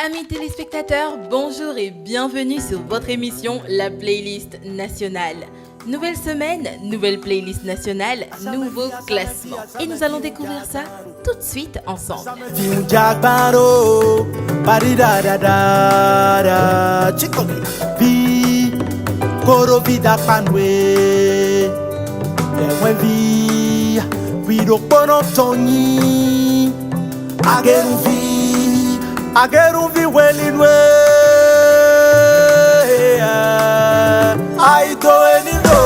Amis téléspectateurs, bonjour et bienvenue sur votre émission La Playlist Nationale. Nouvelle semaine, nouvelle playlist nationale, nouveau classement. Et nous allons découvrir ça tout de suite ensemble. Ageruvi welinwe aito elino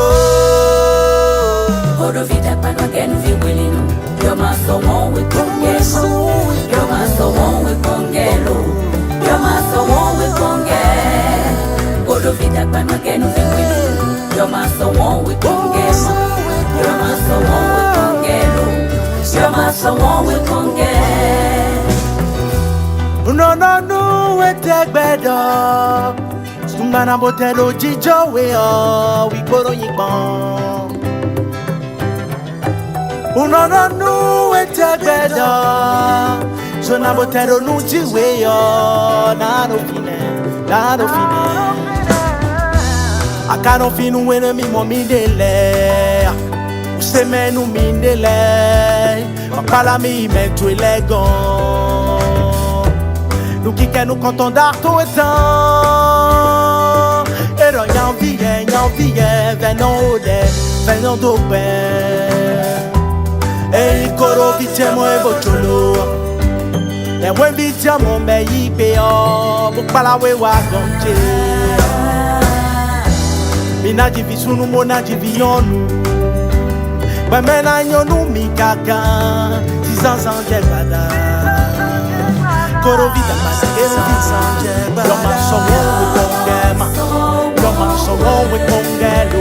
Korovida pano ageruvi welino Yoma so one with Congelo Yoma so one with Congelo Yoma so one with Congelo Korovida pano ageruvi welino Yoma so one with Congelo Yoma so one with Congelo Yoma so one with Congelo no etegbedo Sumbana botelo jijo we o we koro yibon no etegbedo Sona botelo nuji we o na no fine Akano finu wene mi momi dele Usemenu mindele Makala mi metu elegon Nous qui nous comptons d'arto et temps Et donc y'en vient, venons d'opé Et il coro vite moi et bocholo Et moi vite mon meilleur péo Pour pas la wewa gonche Mina jivi sunu mona jivi yonu Ben mena yonu mi kaka 6 ans sans jebada Korovida Yoma so one with Congema Yoma so one with Congelo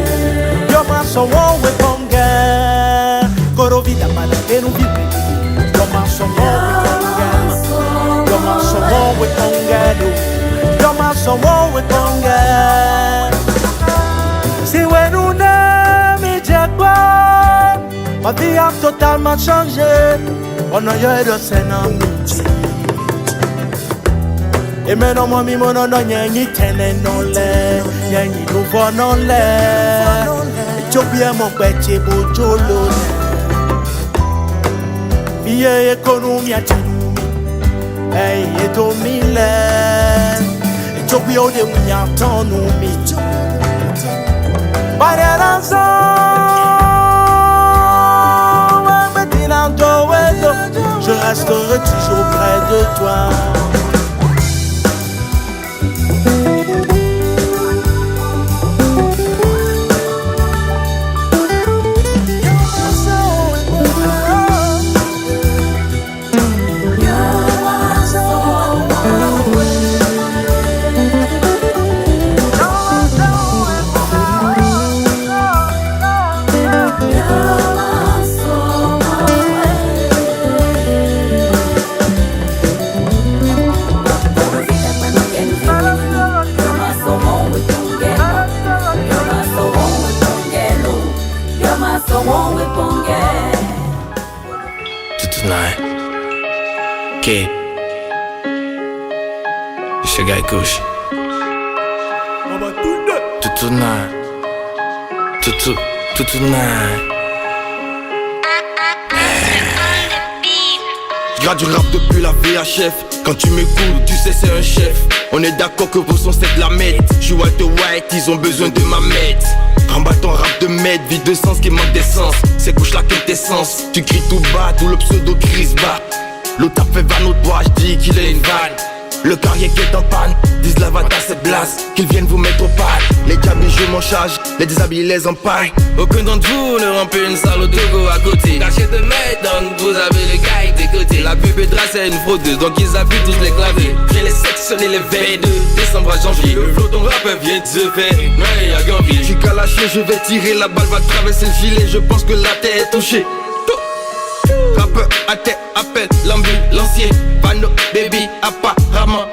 Yoma so one with Congelo Korovida para que no vive Yoma so one with Congema Yoma so one with Congelo Yoma so one with Congelo Si when on a mi jagua Ma vie a totalement changé On a eu de scène Et maintenant moi mi mono no nyenyi tene non le Nyenyi nouveau non le Ethiopia mon peche bojolo Biye ekonomi atinumi Hey eto mile Ethiopia ode munya tonumi Bare ranzo Medina doedo Je resterai toujours près de toi Kid Sugar Kush Tout tonight Je garde du rap depuis la VHF. Quand tu m'écoutes, tu sais c'est un chef. On est d'accord que vos sons c'est de la merde. Je suis Walter White, ils ont besoin de ma mette. Remballe ton rap de merde, vide de sens qui manque d'essence. C'est couche la quintessence. Tu cries tout bas, tout le pseudo Chris bat. L'autre a fait van au toit, je dis qu'il est une vanne. Le carrière qui est en panne, disent l'avatar c'est blase. Qu'ils viennent vous mettre au pal. Les diables je m'en charge, les déshabillés les empaillent. Aucun d'entre vous ne remplit une salle au Togo à côté. Cachet de Maidon, vous avez le gars des côtés. La pub Pedra c'est une fraudeuse, donc ils appuient tous les claviers. J'ai les sectionnés les 22 décembre à janvier. Le flot ton rappeur vient de se faire, ouais y'a Gambie. Je suis calaché, je vais tirer, la balle va traverser le gilet. Je pense que la tête est touchée. Rappeur à terre, appelle l'ambulancier. Pano, baby, apparemment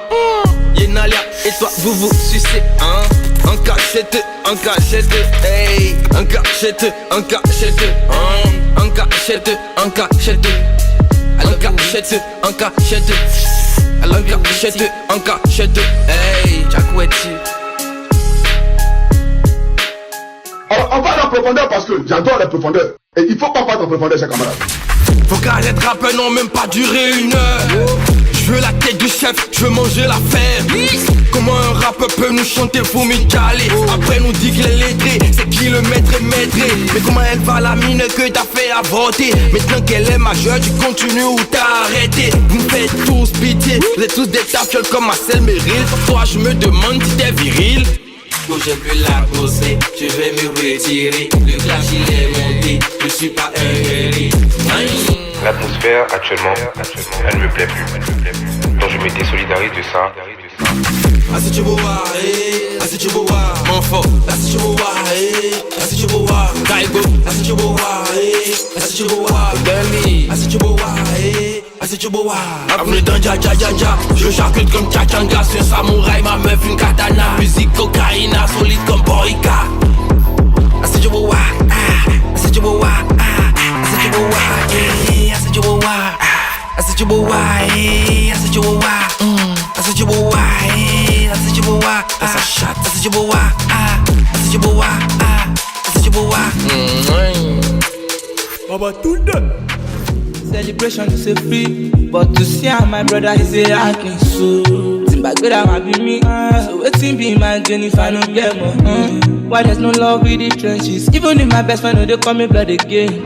Yenalia et toi vous vous sucez hein. En cachette, hey. En cachette, hein. En cachette, en cachette, en cachette. love you, cachette, en cachette, hey, Jacouetti. Alors, on va en profondeur parce que j'adore les profondeurs. Et il faut pas partir en profondeur, chers camarades. Faut qu'arrête rapper, non, même pas durer 1 heure. Je veux la tête du chef, je veux manger la fève. Comment un rappeur peut nous chanter, vous m'y caler. Après nous dit qu'il est lettré, c'est qui le maître et maîtré. Mais comment elle va la mine que t'as fait avorter? Maintenant qu'elle est majeure, tu continues ou t'as arrêté? Vous me faites tous pitié, vous êtes tous des tafioles comme Marcel Merrill. Toi je me demande si t'es viril. J'ai pu la bosser, je vais me retirer. Le clash il est monté, je suis pas un guéri. L'atmosphère actuellement, elle me plaît plus. Donc je me désolidarise de ça. Asi Chihuahua, Asi Chihuahua, Monfort, Asi Chihuahua, Asi Chihuahua, Kaigo, Asi Chihuahua, Asi Chihuahua, Deli, Asi Chihuahua, Asi Chihuahua. Avenue d'un ja ja ja ja, je charcute comme Tchachanga, c'est un samouraï, ma meuf une katana. Musique cocaïna, solide comme Boyka. Asi Chihuahua, Asi Chihuahua, Asi Chihuahua, Asi Chihuahua, Asi Chihuahua, Asi Chihuahua. I said you were why, I said you were why, that's a shot, I said you were why, I said you were why, I said you were why. Baba Tunde. Celebration is a free, but to see how my brother is a hacking so. Zimbabwe might be me, so waiting be my gain if I don't get more. Why there's no love with the trenches? Even if my best friend know they call me blood again.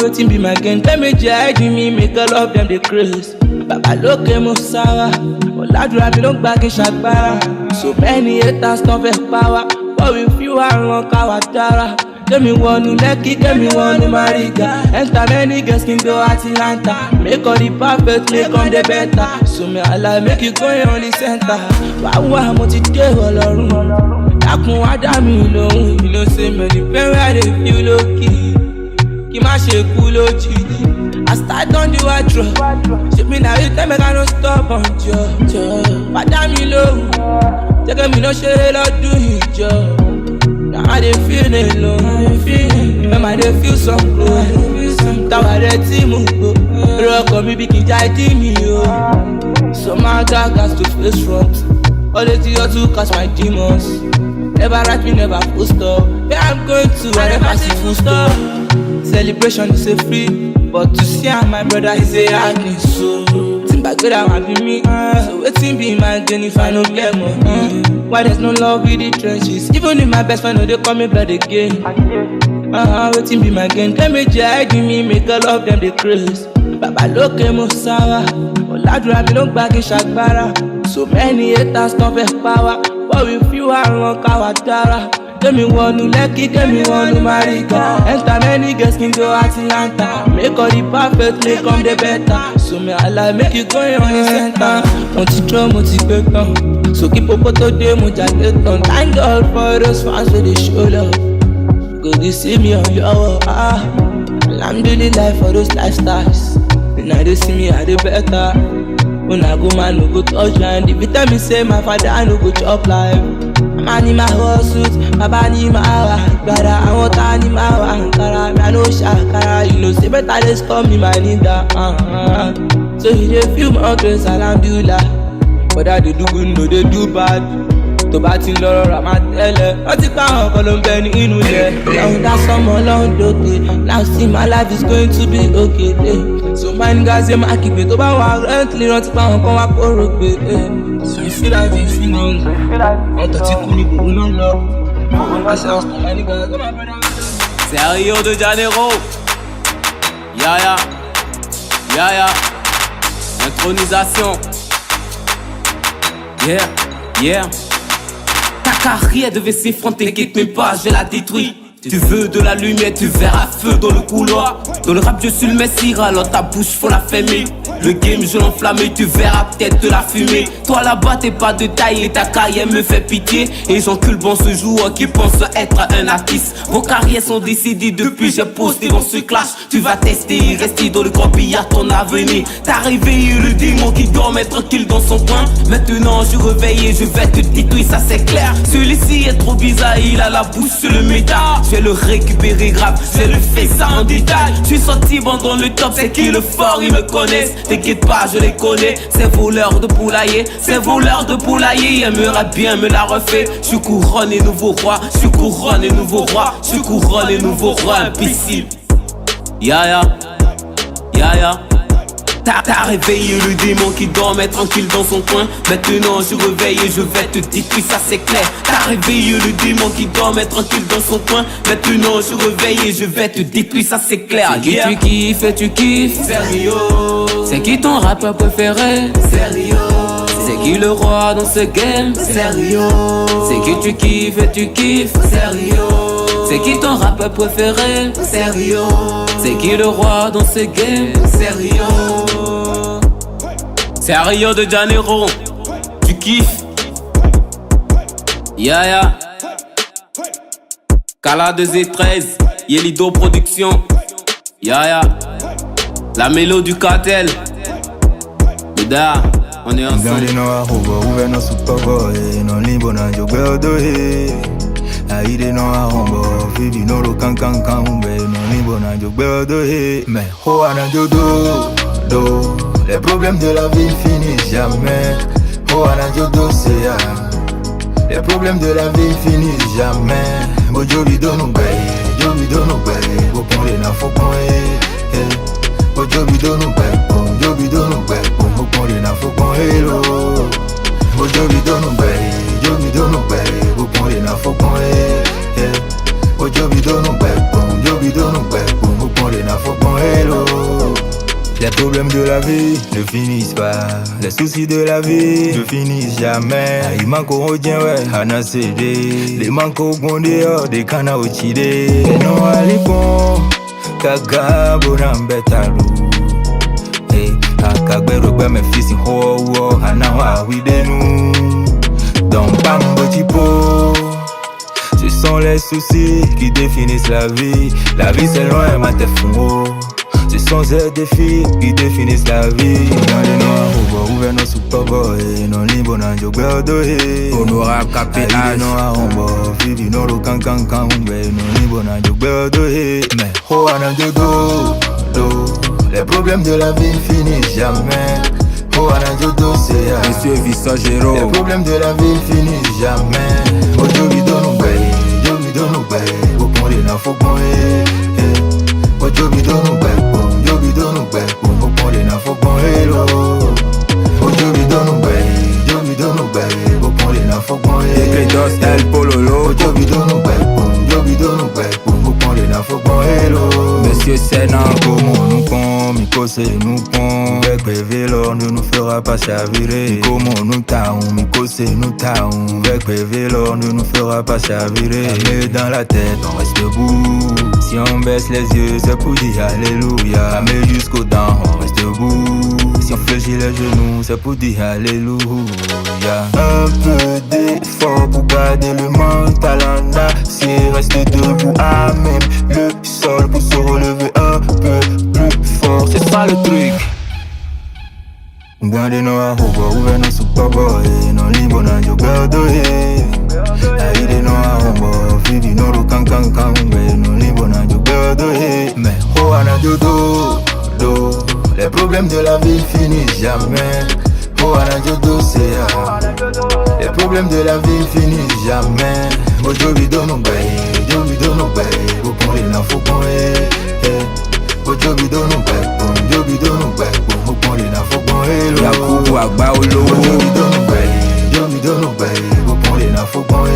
Waiting be my gain. Tell me judge me, make all of them the craze. Baba look at Musawa, Oladura mi don't back in Shagbara. So many haters don't have power, but if you are wrong, Kawadara. Get me one in Lekki, get me one in Mariga. Enter many girls can go Atlanta. Make all the perfect, make on the better. So me Allah make you go on the center. Wow, mo ti dé Ọlọ́run. Dákun wá dá mi lóhùn. You know say me the pain where they feel low key. Kí má ṣe kú lójijì. I start on the wardrobe. Shape me now, you tell me I don't stop on job. Wá dá mi lóhùn. Jẹ́ kí mi náà ṣeré lọ́dún ìjọ. Now I dey feel alone, remember I dey feel some close. Táwa rẹ̀ tí mo gbó, rọ́ọ̀kọ̀ mi bí kì í já ẹdí mi o. So my God has to face front, always here to catch my demons. Never write me, never full stop. Where I'm going to, I never see full stop. Celebration is a free, but to see how my brother is a hacking so. Zimbabwe might be me, so waiting be my gain if I don't get more. Why there's no love with the trenches? Even if my best friend know they call me blood again. Waiting be my gain. Tell me judge me, make all of them the craze. Baba look at Musawa, Oladura mi don't back in Shagbara. So many haters don't have power, but if you are wrong, Kawadara. Get me one in Lekki, get me one in Mariga. Enter many girls can go Atlanta. Make all the perfect, make on the better. So me Allah make you go on the center. Monty drum, monty beton. So keep up to them, mo jagget on. Thank God for those fans where they show love. Go to see me on your Alhamdulillah for those lifestyles. Now they see me, I do better. When I go, man, no go touch land. If you tell me, say my father, I no go chop life. Man in my suit, my body in my brother. I want to in my Ankara. I know Shakara, you know, say better let's call me my nigga. So you dey feel my grace, Alhamdulillah. But I do good, no they do bad. To bá ti lọ́rọ̀ rà máa tẹ́lẹ̀. Wọ́n ti pa àwọn kan ló ń bẹ ní inú ilẹ̀. Lọ́hùn dá sọ́mọ lọ́hùn dókè. Now see my life is going to be okay. So my niggas say máa kígbe tó bá wà rẹ́ǹtì rántí pa àwọn kan wá kóró pé. So you feel like you feel like wọ́n tọ̀ tí kú ní gbogbo náà lọ. Àṣà ọ̀sán my niggas. C'est Rio de Janeiro. Yaya. Yaya. Intronisation. Yeah. Yeah. Ta carrière devait s'effronter, quitte mes pas, je la détruis. Tu veux de la lumière, tu verras feu dans le couloir. Dans le rap, je suis le messie, alors ta bouche faut la fermer. Le game, je l'enflamme, tu verras peut-être de la fumée. Toi là-bas, t'es pas de taille et ta carrière me fait pitié. Et j'encule bon ce joueur qui pense être un artiste. Vos carrières sont décidées depuis j'ai posté dans ce clash. Tu vas tester, rester dans le corbillard ton avenir. T'as réveillé le démon qui dormait tranquille dans son coin. Maintenant, je réveille et je vais te détruire, ça c'est clair. Celui-ci est trop bizarre, il a la bouche sur le métal. Je vais le récupérer grave, je vais le faire ça en détail. Je suis sorti bon dans le top, c'est qui le fort, ils me connaissent. t'inquiète pas, je les connais. Ces voleurs de poulailler, ces voleurs de poulailler aimeraient bien me la refaire. Je suis couronné nouveau roi, je suis couronné nouveau roi, je suis couronné nouveau roi, imbécile. Ya ya, ya ya. T'as réveillé le démon qui dormait tranquille dans son coin. Maintenant je réveille et je vais te détruire, ça c'est clair. T'as réveillé le démon qui dormait tranquille dans son coin. Maintenant je réveille et je vais te détruire, ça c'est clair. C'est qui tu kiffes et tu kiffes. Sérieux. C'est qui ton rappeur préféré. Sérieux. C'est qui le roi dans ce game. Sérieux. C'est qui tu kiffes et tu kiffes. Sérieux. C'est qui ton rappeur préféré. Sérieux. C'est qui le roi dans ce game. Sérieux. C'est Rio de Janeiro, tu kiffes. Ya ya. Kala 2Z13, Yelido Production. Ya ya. La mélo du cartel. Bida, on est ensemble. Gandhi no ahobo, uve no sutogo, no limbo na jogwe odohe. Aide no ahombo, Vivi no lo kankan umbe, no limbo na jogwe odohe. Mais ho anajodo, do. Les problèmes de la vie finissent jamais. Oh anajodo seya. Les problèmes de la vie finissent jamais. Bojobi do no bay, jobi do no bay, bokon le na fokon Bojobi do no bay, jobi do no bay, bokon le na fokon hello. Bojobi do no bay, jobi do no bay, bokon le na fokon Bojobi do no bay, jobi do no bay, bokon le na fokon hello. Les problèmes de la vie ne finissent pas. Les soucis de la vie ne finissent jamais. Il manque au rodien, ouais, Hana CD. Les manques au gondé, des canards au chidé. Et non, alipon, kaga, bonambetalu. Et akagbe, rogbe, mes fils, ho, Hana, wa, widenu. Dans Bambo Tipo. Ce sont les soucis qui définissent la vie. La vie, c'est loin, ma tête fou. Ce sont ces défis qui définissent la vie. Dans les noirs, ouvert nos sous-pogo, et non limbo na jogwe odohe. Honora KPH, non ahombo, Vivi no lo kankan umbe, non limbo na jogwe odohe. Mais ho anajodo, do. Les problèmes de la vie finissent jamais. Ho anajodo seya. Monsieur Vissagero. Les problèmes de la vie finissent jamais. Ojobi do no bay, jobi do no bay, bokon le na fokon Ojobi do no bay. Jobi do no bay, bokon le na fokon hello. Ojobi do no bay, bokon le na fokon Credos El Pololo. Ojobi do no bay, bokon le na fokon hello. Monsieur Sena, comment nous pon, Miko c'est nous pon. Avec Vévélor ne nous fera pas chavirer. Comment nous taon, Miko c'est nous taon. Avec Vévélor ne nous fera pas chavirer. Mais dans la tête on reste debout. Si on baisse les yeux c'est pour dire alléluia. Mais jusqu'aux dents on reste debout. Si on fléchit les genoux c'est pour dire alléluia. Un peu d'effort pour garder le mental en acier. Rester debout à même le sol pour se relever un peu plus fort. C'est ça le truc. Gandhi no ahobo, uve no sutogo, no limbo na jogwe odohe. Aide no ahombo, Vivi no lo kankan umbe, no limbo na jogwe odohe. Mais ho anajodo, do. Les problèmes de la vie finissent jamais. Ho anajodo seya. Les problèmes de la vie finissent jamais. Bojobi do no bay, jobi do no bay, bokon le na fokon Bojobi do no bay, jobi do no bay, bokon le na fokon hello. Yakubu Agba Olowo. Bojobi do no bay, jobi do no bay, bokon le na fokon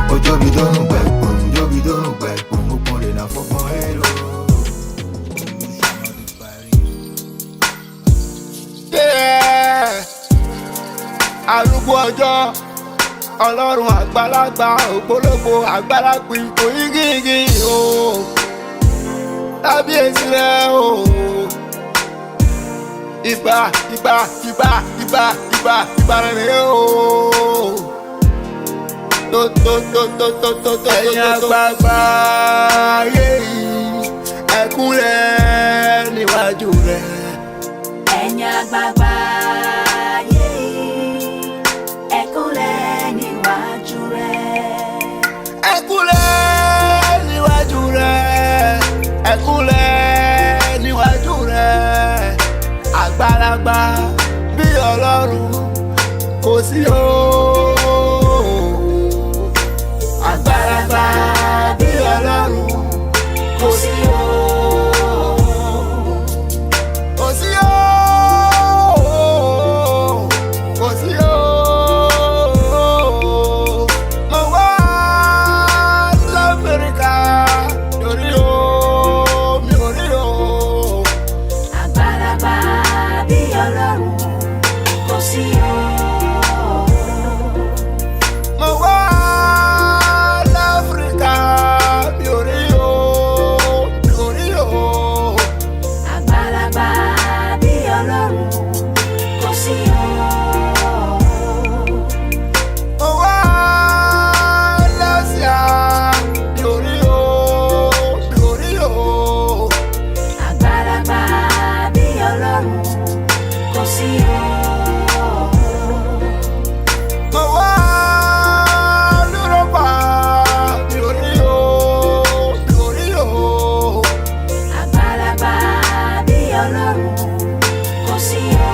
Bojobi do no bay, jobi do no bay, bokon le na fokon hello. Arúgbó ọjọ́, Ọlọ́run àgbàlagbà, ògbólógbò àgbàlagbà, ipò igi o. Kábíyèsí rẹ̀ o. Ìbà rẹ̀ o. Ẹ̀yin àgbààgbà ayé yìí, ẹ kúnlẹ̀ níwájú rẹ̀. Ẹ̀yin àgbààgbà ayé yìí, ẹ kúnlẹ̀ níwájú rẹ̀. Ẹ kúnlẹ̀ níwájú rẹ̀. Ẹ kúnlẹ̀ níwájú rẹ̀. kò sí o. Àgbàlagbà bí Ọlọ́run kò sí o. Kò sí o. Kò sí o. Mo wá l'Amẹ́ríkà lórí o, mi ò rí o. Àgbàlagbà bí Ọlọ́run kò sí o. Mo wá l'Áfíríkà, mi ò rí o, mi ò rí o. Àgbàlagbà bí Ọlọ́run kò sí o. Mo wá l'Ásíà, mi ò rí o, mi ò rí o. Àgbàlagbà bí Ọlọ́run kò sí o. Mo wá l'Europa, mi ò rí o, mi ò rí o. Àgbàlagbà bí Ọlọ́run kò sí o.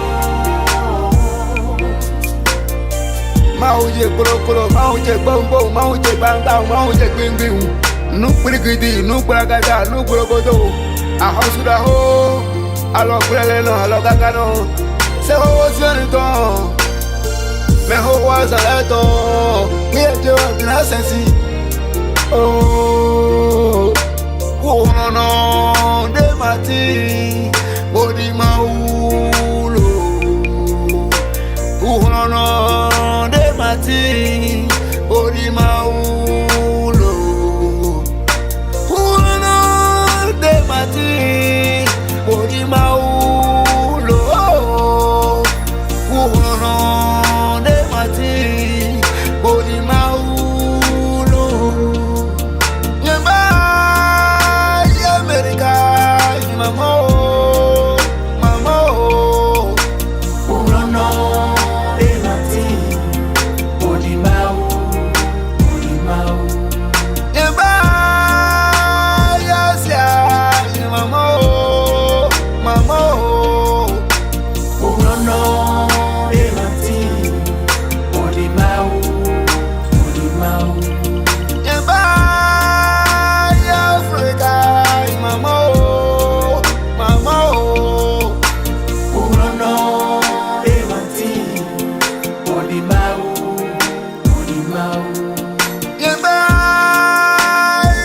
Máa ń jẹ kúròkúrò, máa ń jẹ gbọ̀ngbọ̀n, máa ń jẹ gbangba, máa ń jẹ gbìngbìn. Nú pírígìdì, nú gbàgàdà, nú gbòrògbòdò. Àhọ́sùdà hó, àlọ́ gbẹ́lẹ̀ náà, àlọ́ gàgà náà. Ṣé owó sí ẹni tán? Mẹ́hó wá sàlẹ̀ tán. Bí ẹjẹ́ wà ní àṣẹ̀sí. Wòrànà dé màtí, bòdì máa wúlò. Wòrànà dé màtí, bòdì máa wúlò. Wòrànà dé màtí, bòdì máa wúlò. Wòrànà dé màtí, bòdì máa wúlò. Nyemba ya Amerika, mama o, mama o. Wòrànà dé màtí, bòdì máa wú, bòdì máa wú. Nyemba ya Asia, mama o, mama o. Wòrànà dé màtí, bòdì máa wú, bòdì máa wú. Nyemba ya Afrika, mama o, mama o. Wòrànà dé màtí, bòdì máa wú, bòdì máa wú. Nyemba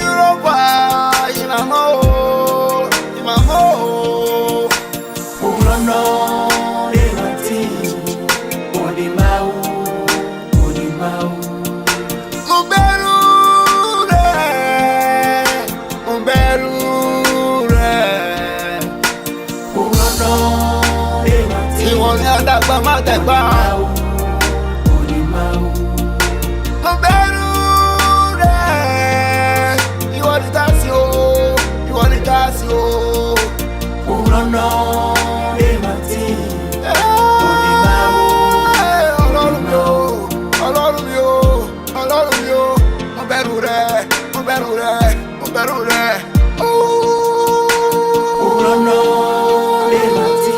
Europa, mama o, mama o. Wòrànà dé màtí, bòdì máa wú, bòdì máa wú. Mo bẹ̀rù rẹ̀, mo bẹ̀rù rẹ̀. Wòrànà dé màtí, Ìwọ ni àdàgbà má tẹ̀gbà. bòdì máa wú. Mo bẹ̀rù rẹ̀. Ìwọ ni tásí o, ìwọ ni tásí o. Wòrànà dé màtí, bòdì máa wú. Ọlọ́run mi o, Ọlọ́run mi o, Ọlọ́run mi o. Mo bẹ̀rù rẹ̀, mo bẹ̀rù rẹ̀, mo bẹ̀rù rẹ̀. Wòrànà dé màtí.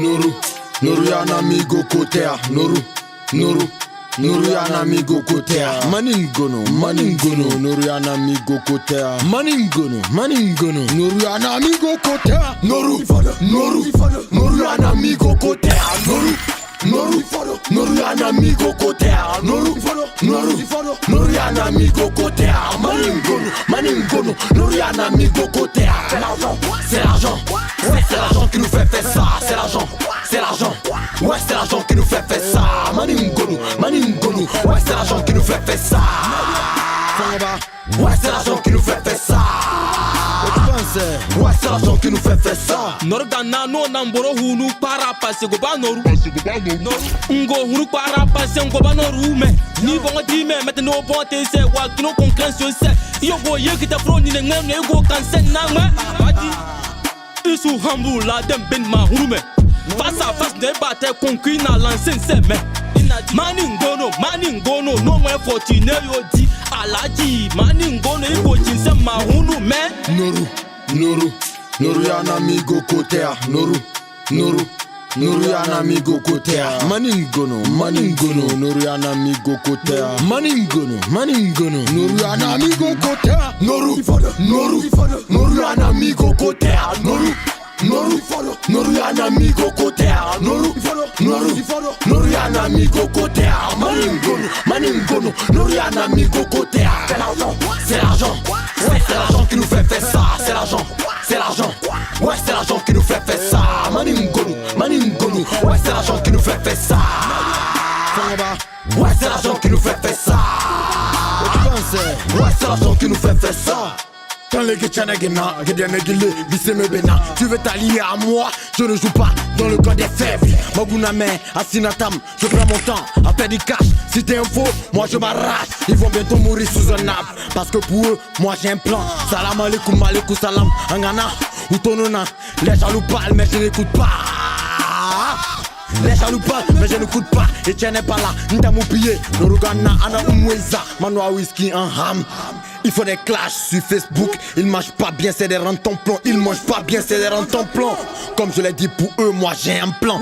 Noru, Noru yana amigo kotea. Noru, Noru, Noru yana amigo kotea. Maningono, Maningono, Noru yana amigo kotea. Maningono, Maningono, Noru yana amigo kotea. Noru, Noru, Noru yana amigo kotea. Noru, Noru, Noru yana amigo kotea. Noru, Noru, Noru yana amigo kotea. Maningono, Maningono, Noru yana amigo kotea. C'est l'argent, c'est l'argent qui nous fait faire ça. C'est l'argent, c'est l'argent. Ouais, c'est l'argent qui nous fait faire ça. Maningono, Maningono, ouais, c'est l'argent qui nous fait faire ça. Ouais, c'est l'argent qui nous fait faire ça. Ouais, c'est l'argent qui nous fait faire ça. Norgana no namboro hunu para pase go ba noru. Ngo hunu para pase ngo ba noru me. Ni bonga di me met no bonte se wa no concurrence se. Yo go ye kita fro ni ngem ne go kansen na me. Badi. Isu hambu la dem ben ma hunu me. Face à face ne bate conquis na lancer se me. Maningono, no more 14 yo di alaji. Maningono iko jinse ma hunu me. Noru yana amigo kotea. Noru, Noru, Noriana migo kotea. Maningono, Noriana migo kotea. Maningono, Noriana migo kotea. Noriana migo kotea. Noriana migo kotea. Noriana migo kotea. Maningono, Noriana migo kotea. C'est l'argent, ouais, c'est l'argent qui nous fait faire ça. C'est l'argent, ouais, c'est l'argent qui nous fait faire ça. Maningono, ouais, c'est l'argent qui nous fait faire ça. Ouais, c'est l'argent qui nous fait faire ça. Ouais, c'est l'argent qui nous fait faire ça. Tu veux t'aligner à moi, je ne joue pas dans le camp des faibles. Maguname, Asinatam, je prends mon temps à faire du cash. Si t'es un faux, moi je m'arrache. Ils vont bientôt mourir sous un arbre. Parce que pour eux, moi j'ai un plan. Salam alaikum, alaikum salam. Angana, ou tonona. Les jaloux parlent mais je n'écoute pas. Les jaloux parlent mais je n'écoute pas. Et tiens n'est pas là, n'tamoupié. Norugana, ana umweza. Manoa whisky en ham. Il faut des clashs sur Facebook. Ils mangent pas bien, c'est des rentes-en-plomb. Ils mangent pas bien, c'est des rentes-en-plomb. Comme je l'ai dit pour eux, moi j'ai un plan.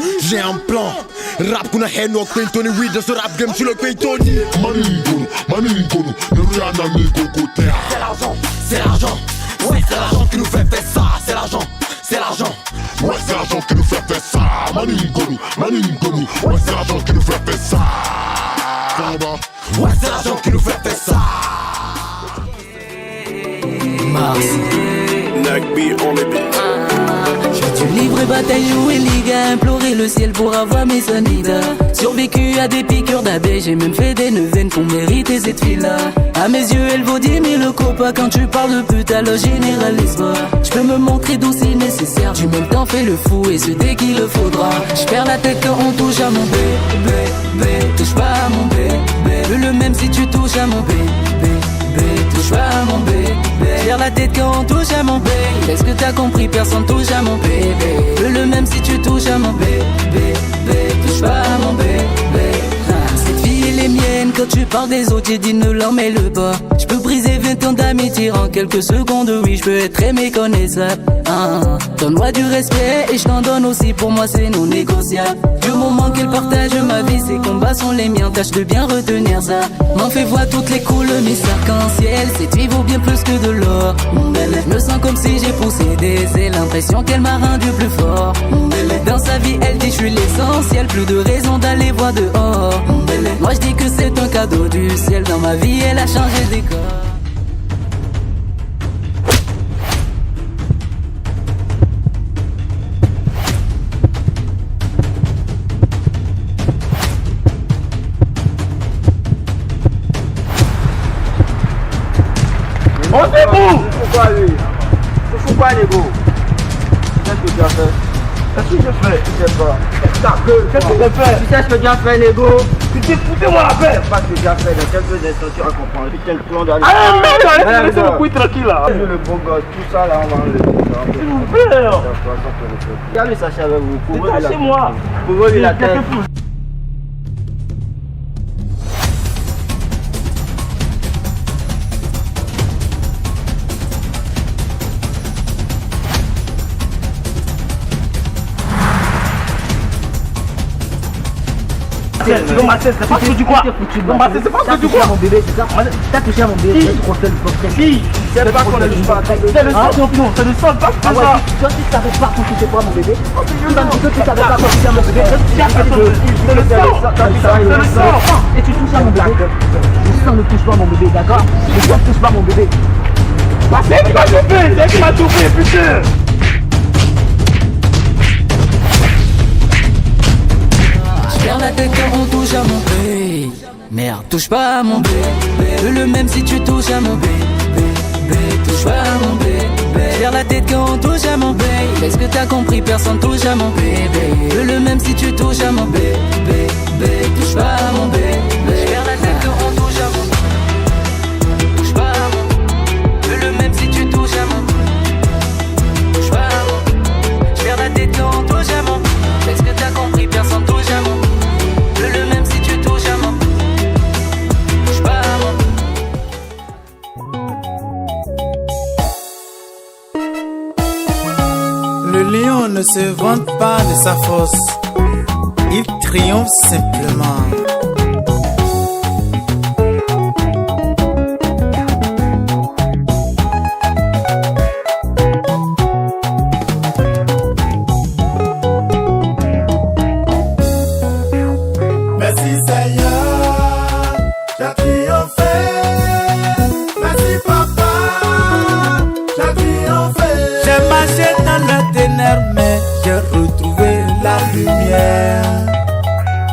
Rap kuna heno Quintoni, oui, de ce rap game sur le Quintoni. Maningono, Noriana migo kotea. C'est l'argent, ouais, c'est l'argent qui nous fait faire ça. C'est l'argent, ouais, c'est l'argent qui nous fait faire ça. Maningono, ouais, c'est l'argent qui nous fait faire ça. Ouais, c'est l'argent qui nous fait faire ça. J'ai dû livrer bataille, jouer liga, implorer le ciel pour avoir mes sanitas. Survécu à des piqûres d'abeilles, j'ai même fait des neuvaines pour mériter cette fille-là. À mes yeux, elle vaut 10 000 copas. Quand tu parles de pute, alors généralise pas. Je peux me montrer doux si nécessaire. Du même temps, fais le fou et ce dès qu'il le faudra. Je perds la tête quand on touche à mon bébé. Touche pas à mon bébé. Le même si tu touches à mon bébé. Touche pas à mon bébé. Perds la tête quand on touche à mon bébé. Est-ce que t'as compris, personne touche à mon bébé. Le même si tu touches à mon bébé. Touche pas à mon bébé. Cette fille elle est mienne. Quand tu parles des autres, j'ai dit ne l'en mêle pas. Je peux briser 20 ans d'amitié en quelques secondes. Oui, je peux être très méconnaissable. Donne-moi du respect et je t'en donne aussi. Pour moi c'est non négociable. Du moment qu'elle partage ma vie, ses combats sont les miens. Tâche de bien retenir ça. M'en fais voir toutes les couleurs, mes arc-en-ciel. Cette vie vaut bien plus que de l'or. Je me sens comme si j'ai poussé des ailes. L'impression qu'elle m'a rendu plus fort. Dans sa vie elle dit je suis l'essentiel. Plus de raison d'aller voir dehors. Moi je dis que c'est un cadeau du ciel. Dans ma vie elle a changé des corps. Montez-vous! Pourquoi lui? Pourquoi les gars? Qu'est-ce que tu as fait? Qu'est-ce que j'ai fait? Je sais pas. Qu'est-ce que j'ai fait? Tu sais ce que tu as fait, Nego? Tu t'es foutu moi la paix! Pas ce que tu as fait, dans quelques instants tu vas comprendre. Putain, le plan d'aller. Ah merde, laissez le couille tranquille là! Le beau gosse, tout ça là, on va enlever. S'il vous plaît! Regarde le sachet avec vous. Détachez-moi! Couvrez-lui la tête. Tu veux masser, c'est pas foutu quoi? Tu veux masser, c'est pas foutu quoi? Mon bébé, c'est ça? T'as touché à mon bébé, tu refais le portrait. Si, c'est pas qu'on ne touche pas. C'est le sang, non, c'est le sang, pas que ça. Toi, tu savais pas quand tu sais quoi, mon bébé? Tu m'as dit que tu savais pas quand tu sais à mon bébé. C'est le sang, c'est le sang. Et tu touches à mon bébé. Le sang ne touche pas mon bébé, d'accord? Le sang ne touche pas mon bébé. C'est qui m'a tout fait, c'est qui m'a tout fait, putain. Perds la tête quand on touche à mon bébé. Merde, touche pas à mon bébé. Le même si tu touches à mon bébé. Touche pas à mon bébé. Perds la tête quand on touche à mon bébé. Est-ce que t'as compris, personne touche à mon bébé. Le même si tu touches à mon bébé. Touche pas à mon bébé. Perds la tête quand on touche à mon bébé. Touche pas à mon bébé. Le même si tu touches à mon bébé. Touche pas à mon bébé. Perds la tête quand on touche à mon bébé. Est-ce que t'as compris, personne touche à mon bébé. Le même si tu touches à mon touche pas à mon. Le lion ne ne se vante pas de sa force, il triomphe simplement. Merci Seigneur, j'ai triomphé. Merci Papa, j'ai triomphé. J'ai marché dans le ténèbres, mais j'ai retrouvé la lumière.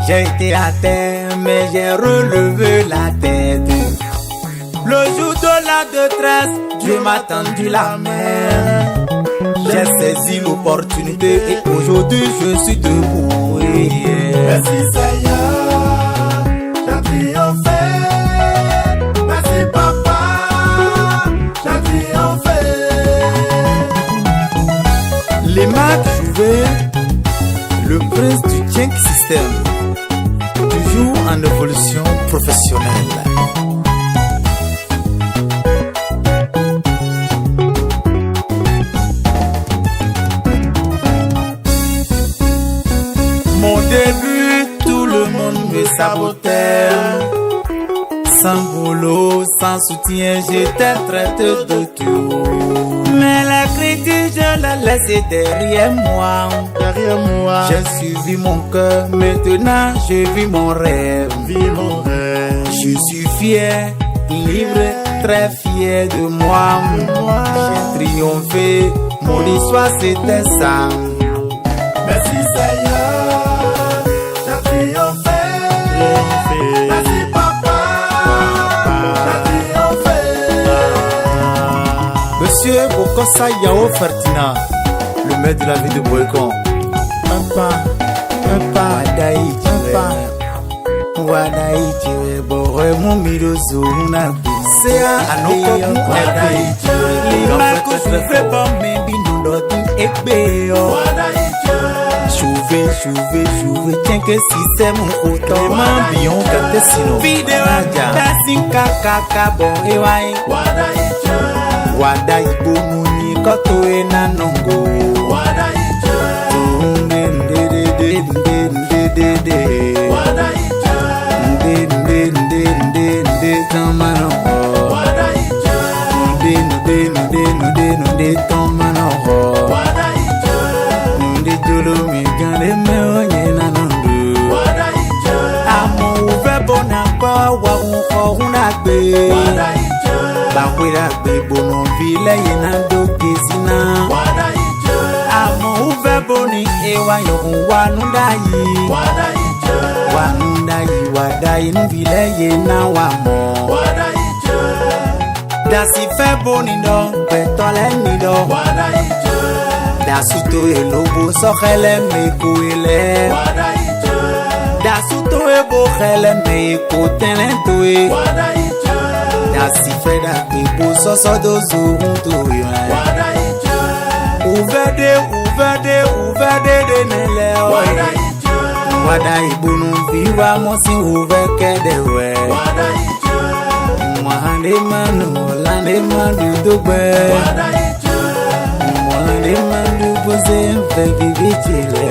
J'ai été à terre, mais j'ai relevé la tête. Le jour de la détresse, Dieu m'a tendu la main. J'ai saisi l'opportunité et aujourd'hui je suis debout. Merci Seigneur, j'ai triomphé. Merci Papa, j'ai triomphé. Les maths jouaient le prince du Junk System, toujours en évolution professionnelle. Mon début, tout le monde me sabotait. Sans boulot, sans soutien, j'étais traité de tout. Mais la critique, je l'ai laissée derrière moi. J'ai suivi mon cœur, maintenant je vis mon rêve. Je suis fier, libre, très fier de moi. J'ai triomphé, mon histoire c'était ça. Merci Seigneur, j'ai triomphé. Merci Papa, j'ai triomphé. Monsieur Bokosa Yao Fertina, le maître de la ville de Boycon. Papa, Wadaïti, Boré, mon mirozo, c'est un anokomu, les marques se fait pas, mais bino d'autres ébéo. Chouvé, tiens que si c'est mon auto, mambion, kate sino. Vidéo, tassin kaka, bon, et wai. Wadaï, bomouni, koto e nanongo. Bakwira bebono vile yenando kesina. Amo uve boni ewa yohu wanundayi. Wadayi nvile yena wamo. Dasi fe boni do, petole ni do. Dasuto elobo sokhele meko ele. Dasuto ebo khele meko tenentoe. Dasi fe da ebo soso do zuhuntoe. Uvede de nele oe. Wadayi bunu viva mosi uvekede we. Mahande manu lande manu dogbe. Mahande manu boze mfeki bichile.